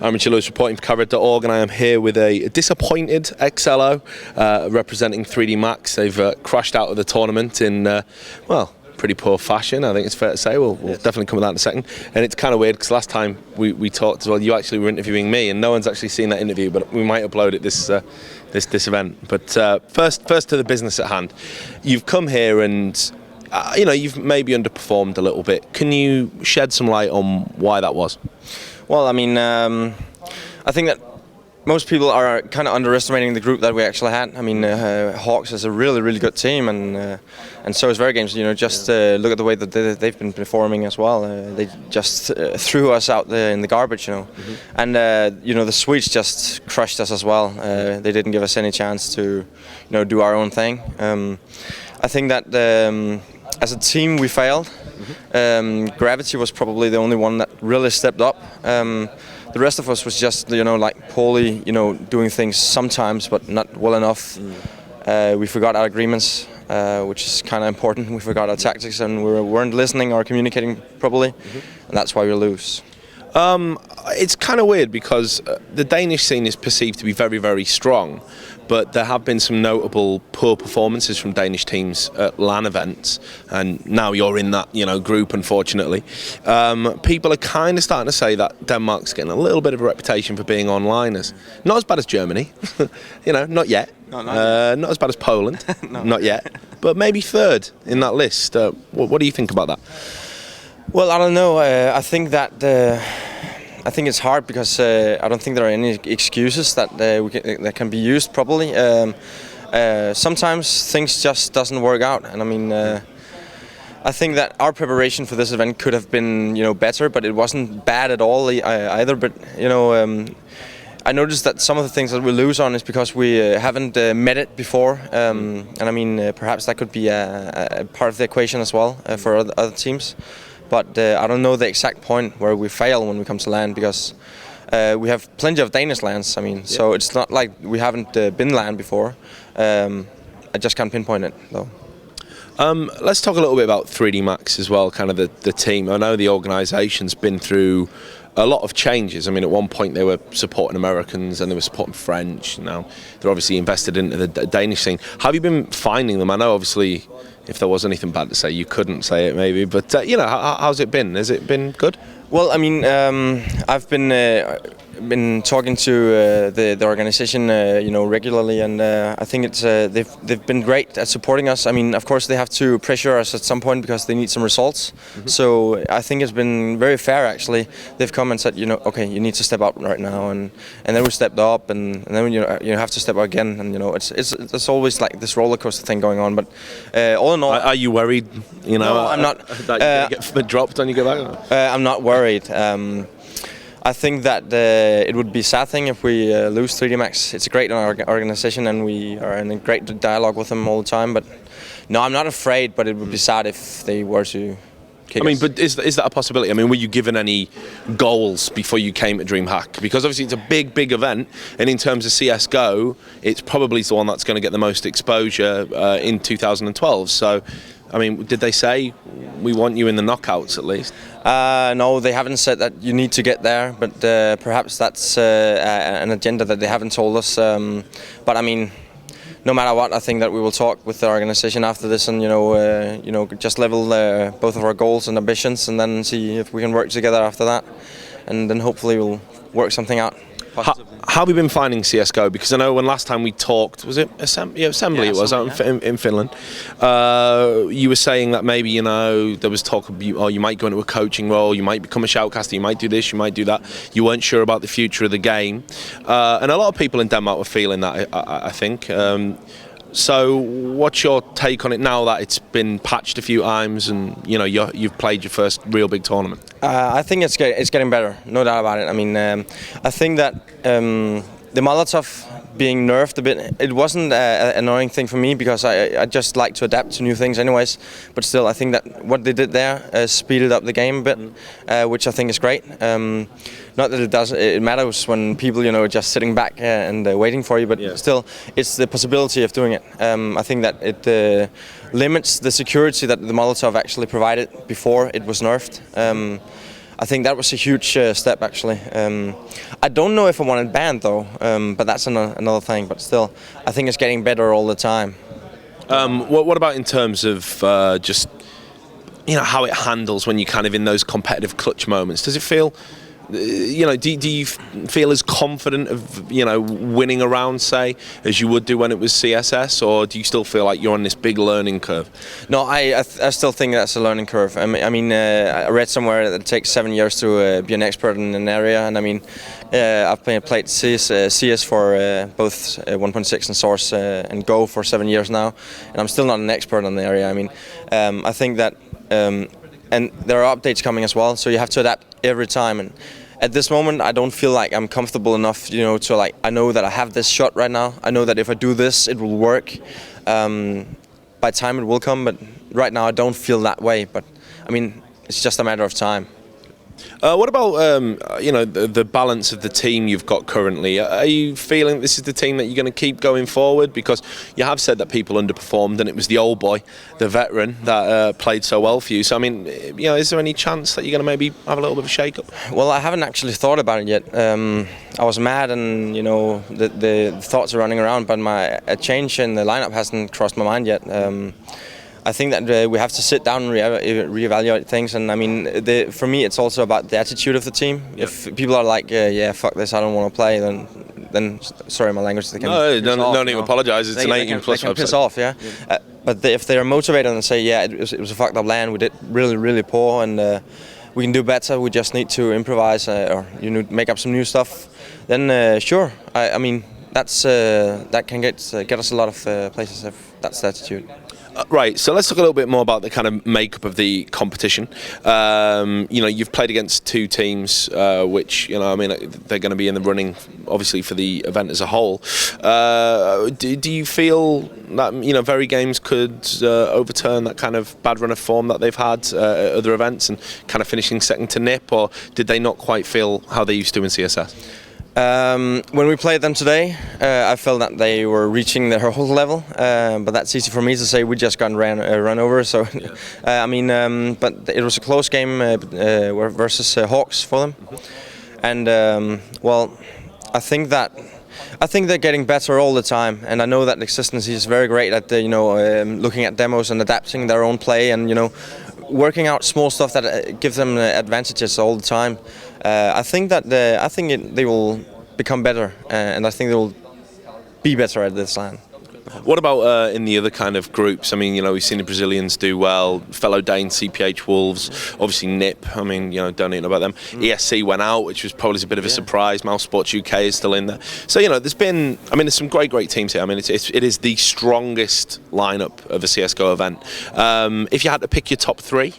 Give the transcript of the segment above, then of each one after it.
I'm Xlo, reporting for Cover.org, and I am here with a disappointed Xlo representing 3D Max. They've crashed out of the tournament in, well, pretty poor fashion, I think it's fair to say. We'll definitely come with that in a second. And it's kind of weird because last time we talked as well, you actually were interviewing me, and no one's actually seen that interview, but we might upload it this event. But first to the business at hand. You've come here and you've maybe underperformed a little bit. Can you shed some light on why that was? Well, I mean, I think that most people are kind of underestimating the group that we actually had. I mean, Hawks is a really good team, and so is Games. Just look at the way that they've been performing as well. They just threw us out there in the garbage, Mm-hmm. And the Swedes just crushed us as well. They didn't give us any chance to, do our own thing. I think that as a team we failed. Mm-hmm. Gravity was probably the only one that really stepped up. The rest of us was just, like poorly, doing things sometimes, but not well enough. We forgot our agreements, which is kind of important. We forgot our tactics, and we weren't listening or communicating properly, and that's why we lose. It's kind of weird because the Danish scene is perceived to be very strong, but there have been some notable poor performances from Danish teams at LAN events, and now you're in that group, unfortunately. People are kind of starting to say that Denmark's getting a little bit of a reputation for being onliners. Not as bad as Germany, not yet. Not as bad as Poland, no. Not yet, but maybe third in that list. What do you think about that? Well, I don't know. I think it's hard because I don't think there are any excuses that that can be used properly. Sometimes things just doesn't work out, and I mean, I think that our preparation for this event could have been better, but it wasn't bad at all either. But I noticed that some of the things that we lose on is because we haven't met it before, and I mean, perhaps that could be a part of the equation as well for other teams. But I don't know the exact point where we fail when we come to LAN, because we have plenty of Danish LANs. I mean, so it's not like we haven't been LAN before. I just can't pinpoint it though. Let's talk a little bit about 3D Max as well, kind of the team. I know the organisation's been through a lot of changes. I mean, at one point they were supporting Americans and they were supporting French. Now they're obviously invested into the Danish scene. How have you been finding them? I know obviously if there was anything bad to say, you couldn't say it maybe, but how's it been? Has it been good? Well, I mean, I've been talking to the organization, regularly, and I think it's they've been great at supporting us. I mean, of course, they have to pressure us at some point because they need some results. Mm-hmm. So I think it's been very fair actually. They've come and said, okay, you need to step up right now, and then we stepped up, and then you have to step up again, and it's always like this roller coaster thing going on. But all in all, are you worried? No, I'm not. That you get dropped when you go back. I'm not worried. I think that it would be a sad thing if we lose 3D Max. It's a great organization, and we are in a great dialogue with them all the time. But no, I'm not afraid. But it would be sad if they were to kick us. But is that a possibility? I mean, were you given any goals before you came to DreamHack? Because obviously it's a big event, and in terms of CS:GO, it's probably the one that's going to get the most exposure in 2012. So, I mean, did they say we want you in the knockouts at least? No, they haven't said that you need to get there, but perhaps that's an agenda that they haven't told us. But I mean, no matter what, I think that we will talk with the organization after this, and just level both of our goals and ambitions, and then see if we can work together after that, and then hopefully we'll work something out. How have you been finding CS:GO? Because I know when last time we talked, was it Assembly? It was in Finland. You were saying that maybe there was talk of you might go into a coaching role, you might become a shoutcaster, you might do this, you might do that. You weren't sure about the future of the game, and a lot of people in Denmark were feeling that. I think. So, what's your take on it now that it's been patched a few times and you've played your first real big tournament? I think it's getting better, no doubt about it. I mean, I think that the Molotov being nerfed a bit, it wasn't an annoying thing for me because I just like to adapt to new things anyways. But still, I think that what they did there speeded up the game a bit, which I think is great. Not that it matters when people just sitting back and waiting for you, but still, it's the possibility of doing it. I think that it limits the security that the Molotov actually provided before it was nerfed. I think that was a huge step actually. I don't know if I want it banned though, but that's another thing. But still, I think it's getting better all the time. What about in terms of just how it handles when you're kind of in those competitive clutch moments? Does it feel, do you feel as confident of winning a round, say, as you would do when it was CSS, or do you still feel like you're on this big learning curve? No, I still think that's a learning curve. I read somewhere that it takes 7 years to be an expert in an area, and I've played CS for both 1.6 and Source and Go for 7 years now, and I'm still not an expert in the area. I think that, and there are updates coming as well, so you have to adapt every time. And at this moment, I don't feel like I'm comfortable enough, to I know that I have this shot right now. I know that if I do this, it will work. By time, it will come, but right now I don't feel that way. But it's just a matter of time. What about the balance of the team you've got currently? Are you feeling this is the team that you're going to keep going forward? Because you have said that people underperformed, and it was the old boy, the veteran, that played so well for you. So is there any chance that you're going to maybe have a little bit of a shake-up? Well, I haven't actually thought about it yet. I was mad, and the thoughts are running around, but a change in the lineup hasn't crossed my mind yet. I think that we have to sit down and reevaluate things, and for me, it's also about the attitude of the team. Yep. If people are like, yeah, fuck this, I don't want to play, then sorry, my language. They can no need to apologise. It's an 18+ They can piss off, yeah. But if they are motivated and say, yeah, it was a fucked up land, we did really, really poor, and we can do better. We just need to improvise or make up some new stuff. Then sure, that can get us a lot of places if that's the attitude. Right, so let's talk a little bit more about the kind of makeup of the competition. You've played against two teams, which they're going to be in the running, obviously, for the event as a whole. Do you feel that Very Games could overturn that kind of bad run of form that they've had at other events and kind of finishing second to Nip, or did they not quite feel how they used to in CSS? When we played them today, I felt that they were reaching their whole level, but that's easy for me to say. We just got run over, so but it was a close game versus Hawks for them, and I think they're getting better all the time, and I know that Existence is very great at looking at demos and adapting their own play, and working out small stuff that gives them advantages all the time. I think they will become better, and I think they will be better at this land. What about in the other kind of groups? We've seen the Brazilians do well. Fellow Dane, CPH Wolves, obviously Nip. Don't need to know about them. ESC went out, which was probably a bit of a surprise. Mouse Sports UK is still in there. So there's been. There's some great teams here. It is the strongest lineup of a CS:GO event. If you had to pick your top three,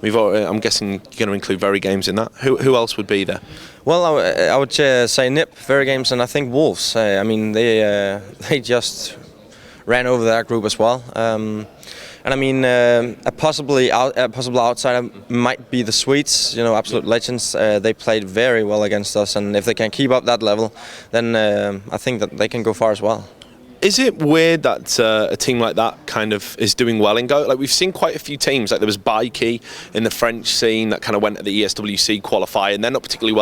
I'm guessing you're going to include Very Games in that. Who else would be there? Well, I would say Nip, Very Games, and I think Wolves. They just ran over that group as well. A possible outsider might be the Swedes. Absolute legends. They played very well against us, and if they can keep up that level, then I think that they can go far as well. Is it weird that a team like that kind of is doing well in Go? Like, we've seen quite a few teams, like there was Bikey in the French scene that kind of went to the ESWC qualifier, and they're not particularly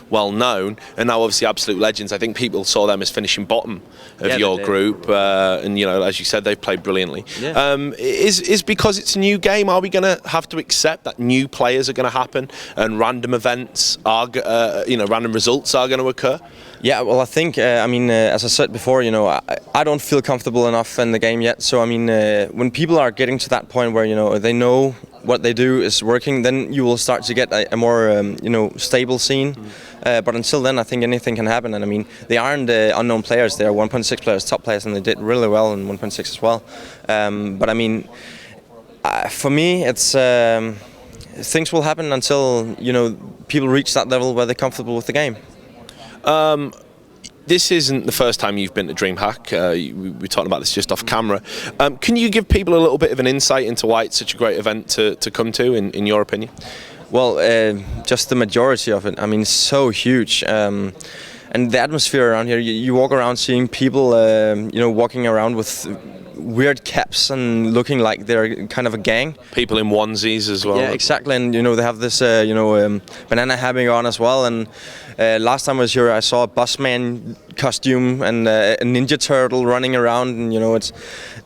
well known, and now obviously Absolute Legends. I think people saw them as finishing bottom of your group, and as you said, they've played brilliantly. Yeah. Is because it's a new game, are we going to have to accept that new players are going to happen and random events are, random results are going to occur? Yeah, well, I think, as I said before, I don't feel comfortable enough in the game yet. So, when people are getting to that point where, they know what they do is working, then you will start to get a more, stable scene. But until then, I think anything can happen. And, they aren't unknown players. They are 1.6 players, top players, and they did really well in 1.6 as well. For me, it's things will happen until, people reach that level where they're comfortable with the game. This isn't the first time you've been to DreamHack. We were talking about this just off camera. Can you give people a little bit of an insight into why it's such a great event to come to, in your opinion? Well, just the majority of it. It's so huge. And the atmosphere around here, you walk around seeing people, walking around with weird caps and looking like they're kind of a gang. People in onesies as well. Yeah, exactly. And they have this banana hammock on as well. And last time I was here, I saw a busman costume and a ninja turtle running around. And it's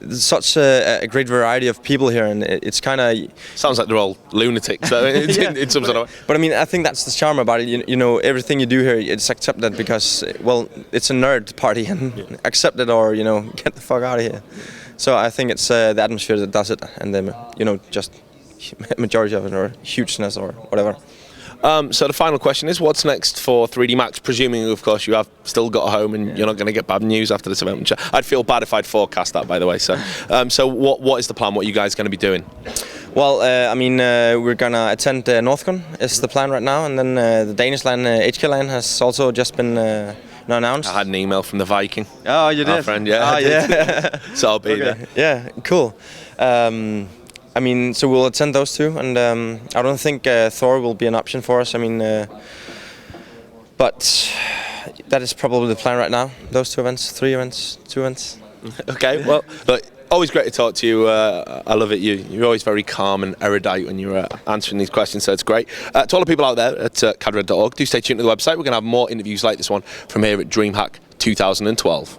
such a great variety of people here, and it's kind of sounds like they're all lunatics in some sort of way. But I mean, I think that's the charm about it. Everything you do here, it's accepted because, well, it's a nerd party, and accept it or get the fuck out of here. So I think it's the atmosphere that does it, and then just majority of it, or hugeness, or whatever. So the final question is, what's next for 3D Max? Presuming, of course, you have still got a home and you're not going to get bad news after this event. I'd feel bad if I'd forecast that, by the way. So, what is the plan? What are you guys going to be doing? Well, we're going to attend NorthCon, is the plan right now, and then the Danish LAN, HK LAN, has also just been announced. I had an email from the Viking. Oh, you did? Our friend, yeah. Oh, yeah. So I'll be there. Yeah, cool. So we'll attend those two, and I don't think Thor will be an option for us. But that is probably the plan right now. Those 2 events, 3 events, 2 events. Okay, well, look, always great to talk to you. I love it. You're always very calm and erudite when you're answering these questions, so it's great. To all the people out there at cadred.org, do stay tuned to the website. We're going to have more interviews like this one from here at DreamHack 2012.